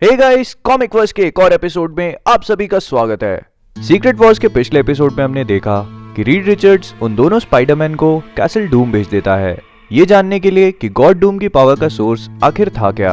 Hey guys, comic verse के एक और एपिसोड में आप सभी का स्वागत है। सीक्रेट वॉर्स के पिछले एपिसोड में हमने देखा कि रीड रिचर्ड्स उन दोनों स्पाइडरमैन को कैसल डूम भेज देता है, ये जानने के लिए कि गॉड डूम की पावर का सोर्स आखिर था क्या।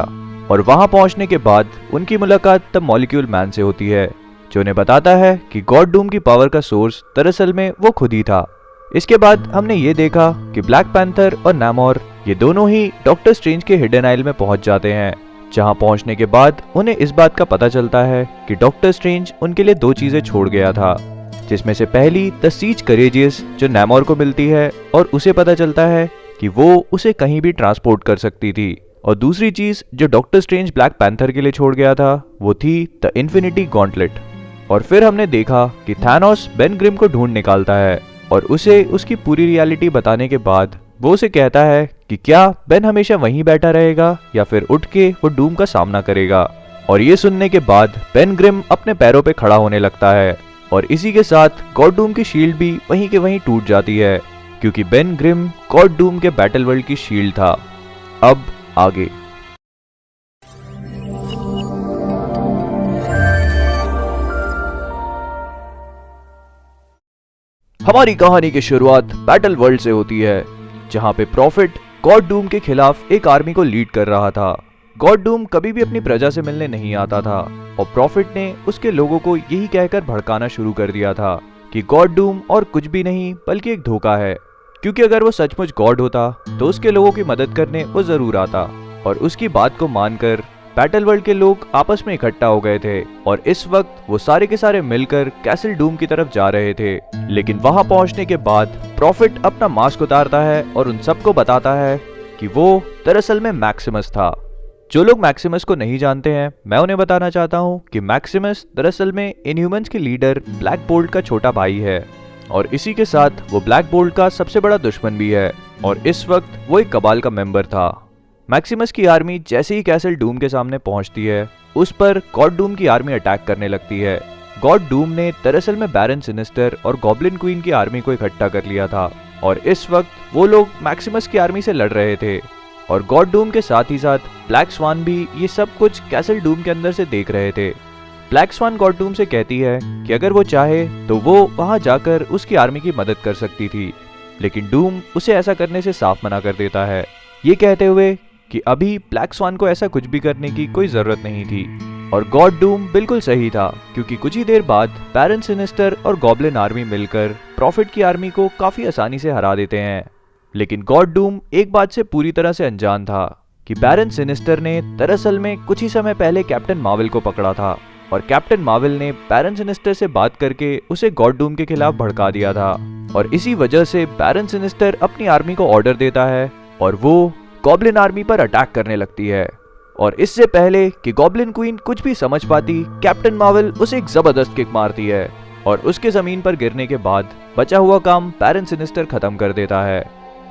और वहां पहुंचने के बाद उनकी मुलाकात तब मॉलिक्यूल मैन से होती है, जो उन्हें बताता है कि गॉड डूम की पावर का सोर्स दरअसल में वो खुद ही था। इसके बाद हमने ये देखा कि ब्लैक पैंथर और नामोर ये दोनों ही डॉक्टर स्ट्रेंज के हिडन आइल में पहुंच जाते हैं, जहां पहुंचने के बाद उन्हें इस बात का पता चलता है कि डॉक्टर स्ट्रेंज उनके लिए दो चीजें छोड़ गया था, जिसमें से पहली द सीज करेजियस जो नामोर को मिलती है और उसे पता चलता है कि वो उसे कहीं भी ट्रांसपोर्ट कर सकती थी, और दूसरी चीज जो डॉक्टर स्ट्रेंज ब्लैक पैंथर के लिए छोड़ गया था वो थी द इन्फिनिटी गॉन्टलेट। और फिर हमने देखा कि थैनोस बेन ग्रिम को ढूंढ निकालता है और उसे उसकी पूरी रियलिटी बताने के बाद वो उसे कहता है कि क्या बेन हमेशा वहीं बैठा रहेगा या फिर उठ के वो डूम का सामना करेगा। और ये सुनने के बाद बेन ग्रिम अपने पैरों पे खड़ा होने लगता है और इसी के साथ गॉड डूम की शील्ड भी वहीं के वहीं टूट जाती है, क्योंकि बेन ग्रिम गॉड डूम के बैटल वर्ल्ड की शील्ड था। अब आगे हमारी कहानी की शुरुआत बैटल वर्ल्ड से होती है, जहां पे प्रॉफिट गॉड डूम के खिलाफ एक आर्मी को लीड कर रहा था। गॉड डूम कभी भी अपनी प्रजा से मिलने नहीं आता था और प्रॉफिट ने उसके लोगों को यही कहकर भड़काना शुरू कर दिया था कि गॉड डूम और कुछ भी नहीं बल्कि एक धोखा है, क्योंकि अगर वो सचमुच गॉड होता तो उसके लोगों की मदद करने वो जरूर आता। और उसकी बात को मानकर बैटल वर्ल्ड के लोग आपस में इकट्ठा हो गए थे और इस वक्त वो सारे के सारे मिलकर कैसल डूम की तरफ जा रहे थे। लेकिन वहां पहुंचने के बाद प्रॉफिट अपना मास्क उतारता है और उन सबको बताता है कि वो दरअसल में मैक्सिमस था। जो लोग मैक्सिमस को नहीं जानते हैं, मैं उन्हें बताना चाहता हूं कि मैक्सिमस दरअसल में इनह्यूमंस के लीडर ब्लैक बोल्ट का छोटा भाई है और इसी के साथ वो ब्लैक बोल्ट का सबसे बड़ा दुश्मन भी है और इस वक्त वो एक कबाल का मेंबर था। मैक्सिमस की आर्मी जैसे ही कैसल डूम के सामने पहुंचती है, उस पर गॉड डूम की आर्मी अटैक करने लगती है। गॉड डूम ने दरअसल में बैरन सिनिस्टर और गॉब्लिन क्वीन की आर्मी को इकट्ठा कर लिया था और इस वक्त वो लोग मैक्सिमस की आर्मी से लड़ रहे थे और गॉड डूम के साथ ही साथ ब्लैक स्वान भी ये सब कुछ कैसल डूम के अंदर से देख रहे थे। ब्लैक स्वान गॉड डूम से कहती है कि अगर वो चाहे तो वो वहां जाकर उसकी आर्मी की मदद कर सकती थी, लेकिन डूम उसे ऐसा करने से साफ मना कर देता है, ये कहते हुए कि अभी ब्लैक स्वान को ऐसा कुछ भी करने की कोई जरूरत नहीं थी। और गॉड डूम बिल्कुल सही था, क्योंकि कुछ ही देर बाद बैरन सिनिस्टर और गॉब्लिन आर्मी मिलकर प्रॉफिट की आर्मी को काफी आसानी से हरा देते हैं। लेकिन गॉड डूम एक बात से पूरी तरह से अनजान था कि बैरन सिनिस्टर ने दरअसल में कुछ ही समय पहले कैप्टन मार्वल को पकड़ा था और कैप्टन मार्वल ने बैरन सिनिस्टर से बात करके उसे गॉड डूम के खिलाफ भड़का दिया था। और इसी वजह से बैरन सिनिस्टर अपनी आर्मी को ऑर्डर देता है और वो गॉब्लिन आर्मी पर अटैक करने लगती है। और इससे पहले कि गॉब्लिन क्वीन कुछ भी समझ पाती, कैप्टन मार्वल उसे एक जबरदस्त किक मारती है और उसके जमीन पर गिरने के बाद बचा हुआ काम बैरन सिनिस्टर खत्म कर देता है।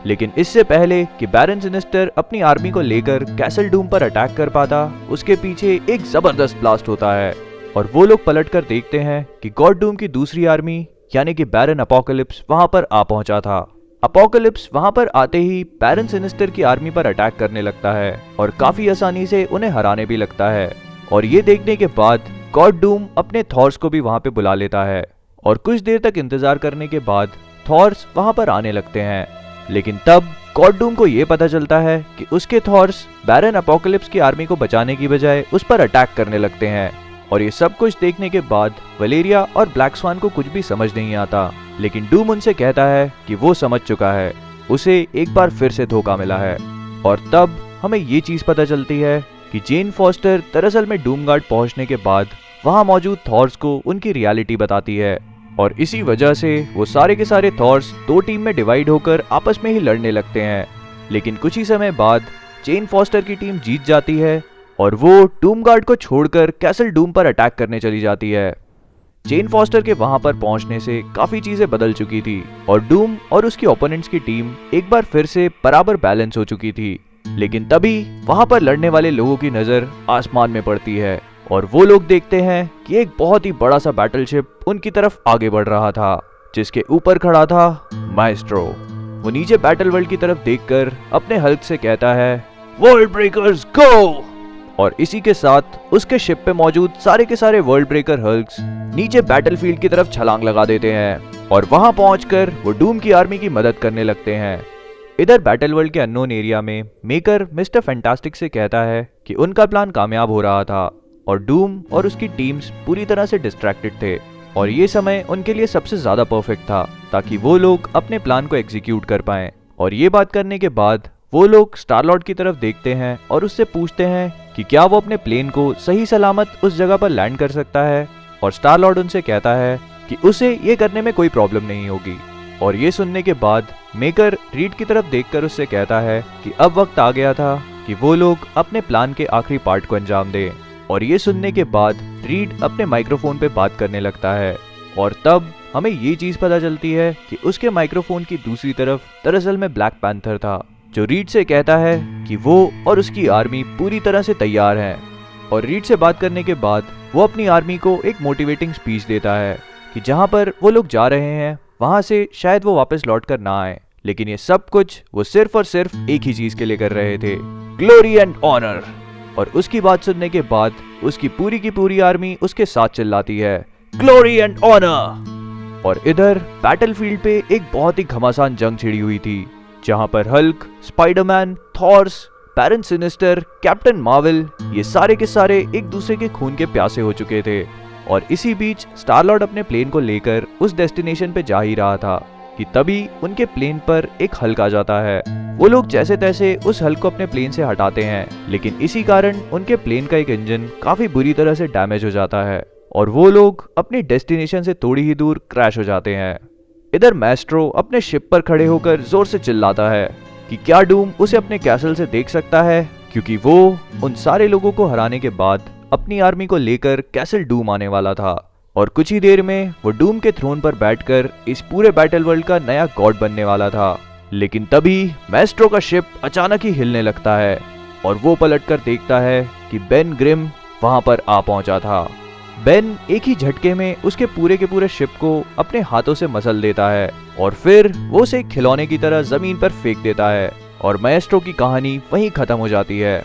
लेकिन इससे पहले कि बैरन सिनिस्टर अपनी आर्मी को लेकर कैसल डूम पर अटैक कर पाता, उसके पीछे एक जबरदस्त ब्लास्ट होता है और वो लोग पलटकर देखते हैं कि गॉड डूम की दूसरी आर्मी यानी कि बैरन अपोकलिप्स वहां पर आ पहुंचा था। अपोकलिप्स वहां पर आते ही बैरन सिनिस्टर की आर्मी पर अटैक करने लगता है और काफी आसानी से उन्हें हराने भी लगता है। और ये देखने के बाद गॉड डूम अपने थॉर्स को भी वहां पे बुला लेता है और कुछ देर तक इंतजार करने के बाद थॉर्स वहां पर आने लगते हैं। लेकिन तब गॉड डूम को ये पता चलता है कि उसके थॉर्स बैरन अपोकलिप्स की आर्मी को बचाने की बजाय उस पर अटैक करने लगते हैं। और ये सब कुछ देखने के बाद वलेरिया और ब्लैक स्वान को कुछ भी समझ नहीं आता, लेकिन डूम उनसे कहता है कि वो समझ चुका है, उसे एक बार फिर से धोखा मिला है। और तब हमें ये चीज पता चलती है कि जेन फॉस्टर दरअसल में डूमगार्ड पहुंचने के बाद वहां मौजूद थॉर्स को उनकी रियलिटी बताती है और इसी वजह से वो सारे के सारे थॉर्स दो टीम में डिवाइड होकर आपस में ही लड़ने लगते हैं। लेकिन कुछ ही समय बाद जेन फॉस्टर की टीम जीत जाती है और वो डूमगार्ड को छोड़कर कैसल डूम पर अटैक करने चली जाती है। जेन फॉस्टर के वहां पर पहुंचने से काफी चीजें बदल चुकी थी और डूम और उसकी ओपोनेंट्स की टीम एक बार फिर से बराबर बैलेंस हो चुकी थी। लेकिन तभी वहां पर लड़ने वाले लोगों की नजर आसमान में पड़ती है और वो लोग देखते हैं कि एक बहुत ही बड़ा सा बैटलशिप उनकी तरफ आगे बढ़ रहा था, जिसके ऊपर खड़ा था माएस्ट्रो। वो नीचे बैटल वर्ल्ड की तरफ देखकर अपने हल्क से कहता है, वर्ल्ड ब्रेकर्स गो। और इसी के साथ उसके शिप पे मौजूद सारे के सारे वर्ल्ड ब्रेकर हल्क्स नीचे बैटलफील्ड की तरफ छलांग लगा देते हैं और वहां पहुंचकर वो डूम की आर्मी की मदद करने लगते हैं। इधर बैटल वर्ल्ड के अननोन एरिया में मेकर मिस्टर फैंटास्टिक से कहता है कि उनका प्लान कामयाब हो रहा था और डूम और उसकी टीम्स पूरी तरह से डिस्ट्रैक्टेड थे और ये समय उनके लिए सबसे ज्यादा परफेक्ट था ताकि वो लोग अपने प्लान को एग्जीक्यूट कर पाएं। और ये बात करने के बाद वो लोग स्टार लॉर्ड की तरफ देखते हैं और उससे पूछते हैं कि क्या वो अपने प्लेन को सही सलामत उस जगह पर लैंड कर सकता है। और स्टार लॉर्ड उनसे कहता है कि उसे ये करने में कोई प्रॉब्लम नहीं होगी। और ये सुनने के बाद मेकर रीड की तरफ देखकर उससे कहता है कि अब वक्त आ गया था कि वो लोग अपने प्लान के आखिरी पार्ट को अंजाम दें। और ये सुनने के बाद रीड अपने माइक्रोफोन पे बात करने लगता है और तब हमें ये चीज पता चलती है कि उसके माइक्रोफोन की दूसरी तरफ दरअसल में ब्लैक पैंथर था, जो रीड से कहता है कि वो और उसकी आर्मी पूरी तरह से तैयार हैं। और रीड से बात करने के बाद वो अपनी आर्मी को एक मोटिवेटिंग स्पीच देता है कि जहां पर वो लोग जा रहे हैं वहां से शायद वो वापस लौट कर ना आए, लेकिन ये सब कुछ वो सिर्फ और सिर्फ एक ही चीज के लिए कर रहे थे, ग्लोरी एंड ऑनर। और उसकी बात सुनने के बाद उसकी पूरी की पूरी आर्मी उसके साथ चिल्लाती है, ग्लोरी एंड ऑनर। और इधर बैटलफील्ड पे एक बहुत ही घमासान जंग छिड़ी हुई थी जहां पर हल्क, स्पाइडरमैन, थॉर्स, बैरन सिनिस्टर, कैप्टन मार्वल ये सारे के सारे एक दूसरे के खून के प्यासे हो चुके थे। और इसी बीच स्टार लॉर्ड अपने प्लेन को लेकर उस डेस्टिनेशन पे जा ही रहा था कि तभी उनके प्लेन पर एक हल्क आ जाता है। वो लोग जैसे तैसे उस हल्क को अपने प्लेन से हटाते हैं, लेकिन इसी कारण उनके प्लेन का एक इंजन काफी बुरी तरह से डैमेज हो जाता है और वो लोग अपनी डेस्टिनेशन से थोड़ी ही दूर क्रैश हो जाते हैं। इधर मैस्ट्रो अपने शिप पर खड़े होकर जोर से चिल्लाता है कि क्या डूम उसे अपने कैसल से देख सकता है, क्योंकि वो उन सारे लोगों को हराने के बाद अपनी आर्मी को लेकर कैसल डूम आने वाला था और कुछ ही देर में वो डूम के थ्रोन पर बैठकर इस पूरे बैटल वर्ल्ड का नया गॉड बनने वाला था। लेकिन तभी मैस्ट्रो का शिप अचानक ही हिलने लगता है और वो पलटकर देखता है कि बेन ग्रिम वहां पर आ पहुंचा था। बेन एक ही झटके में उसके पूरे के पूरे शिप को अपने हाथों से मसल देता है और फिर वो उसे खिलौने की तरह जमीन पर फेंक देता है और मैस्ट्रो की कहानी वहीं खत्म हो जाती है।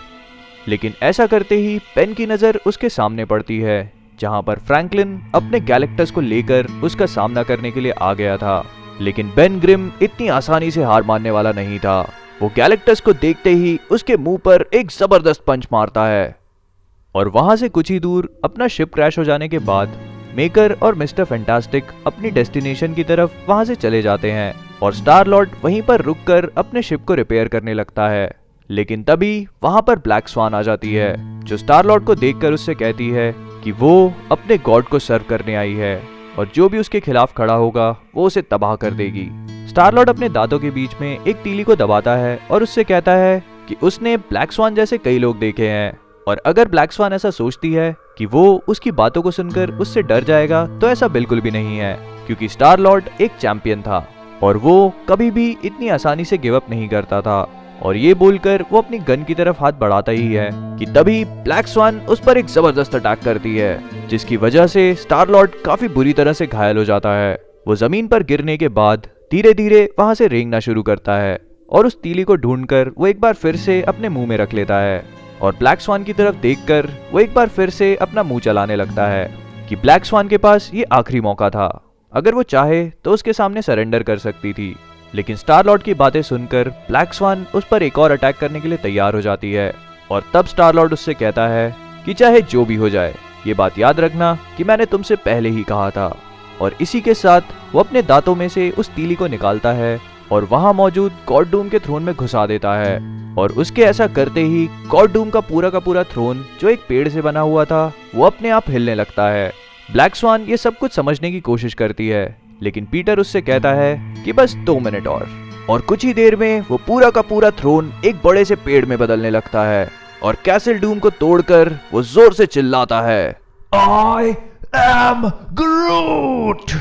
लेकिन ऐसा करते ही बेन की नजर उसके सामने पड़ती है जहां पर फ्रैंकलिन अपने गैलेक्टस को लेकर उसका सामना करने के लिए आ गया था। लेकिन बेन ग्रिम इतनी आसानी से हार मानने वाला नहीं था। वो गैलेक्टस को देखते ही उसके मुंह पर एक जबरदस्त पंच मारता है और वहां से कुछ ही दूर अपना शिप क्रैश हो जाने के बाद मेकर और मिस्टर फैंटास्टिक अपनी डेस्टिनेशन की तरफ वहां से चले जाते हैं और स्टार लॉर्ड वहीं पर रुककर अपने शिप को रिपेयर करने लगता है। लेकिन तभी वहां पर ब्लैक स्वान आ जाती है जो स्टार लॉर्ड को देखकर उससे कहती है कि वो अपने गॉड को सर्व करने आई है और जो भी उसके खिलाफ खड़ा होगा वो उसे तबाह कर देगी। स्टार लॉर्ड अपने दांतों के बीच में एक तीली को दबाता है और उससे कहता है कि उसने ब्लैक स्वान जैसे कई लोग देखे हैं और अगर ब्लैक स्वान ऐसा सोचती है कि वो उसकी बातों को सुनकर उससे डर जाएगा तो ऐसा बिल्कुल भी नहीं है, क्योंकि स्टार लॉर्ड एक चैंपियन था और वो कभी भी इतनी आसानी से गिव अप नहीं करता था। और ये बोलकर वो अपनी गन की तरफ हाथ बढ़ाता ही है कि तभी ब्लैक स्वान उस पर एक जबरदस्त अटैक करती है जिसकी वजह से स्टार लॉर्ड काफी बुरी तरह से घायल हो जाता है। वो जमीन पर गिरने के बाद धीरे धीरे वहां से रेंगना शुरू करता है और उस तीली को ढूंढकर वो एक बार फिर से अपने मुंह में रख लेता है और ब्लैक स्वान की तरफ देखकर वो एक बार फिर से अपना मुंह चलाने लगता है कि ब्लैक स्वान के पास ये आखिरी मौका था, अगर वो चाहे तो उसके सामने सरेंडर कर सकती थी। लेकिन स्टार लॉर्ड की बातें सुनकर ब्लैक स्वान उस पर एक और अटैक करने के लिए तैयार हो जाती है और तब स्टार लॉर्ड उससे कहता है कि चाहे जो भी हो जाए ये बात याद रखना कि मैंने तुमसे पहले ही कहा था। और इसी के साथ वो अपने दांतों में से उस तीली को निकालता है और वहां मौजूद गॉड डूम के थ्रोन में घुसा देता है और उसके ऐसा करते ही गॉड डूम का पूरा थ्रोन जो एक पेड़ से बना हुआ था वो अपने आप हिलने लगता है। ब्लैक स्वान ये सब कुछ समझने की कोशिश करती है, लेकिन पीटर उससे कहता है कि बस 2 मिनट और कुछ ही देर में वो पूरा थ्रोन एक बड़े से पेड़ में बदलने लगता है और कैसल डूम को तोड़कर वो जोर से चिल्लाता है, I am Groot!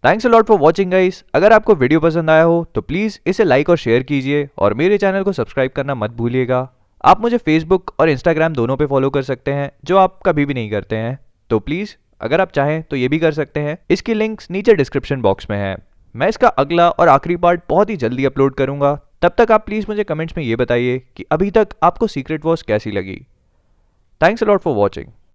Thanks a lot for watching guys. अगर आपको वीडियो पसंद आया हो तो प्लीज इसे लाइक और शेयर कीजिए और मेरे चैनल को सब्सक्राइब करना मत भूलिएगा। आप मुझे फेसबुक और इंस्टाग्राम दोनों पे फॉलो कर सकते हैं जो आप कभी भी नहीं करते हैं, तो प्लीज अगर आप चाहें तो ये भी कर सकते हैं। इसकी लिंक्स नीचे डिस्क्रिप्शन बॉक्स में है। मैं इसका अगला और आखिरी पार्ट बहुत ही जल्दी अपलोड करूंगा। तब तक आप प्लीज मुझे कमेंट्स में ये बताइए कि अभी तक आपको सीक्रेट वॉर्स कैसी लगी। Thanks a lot for watching.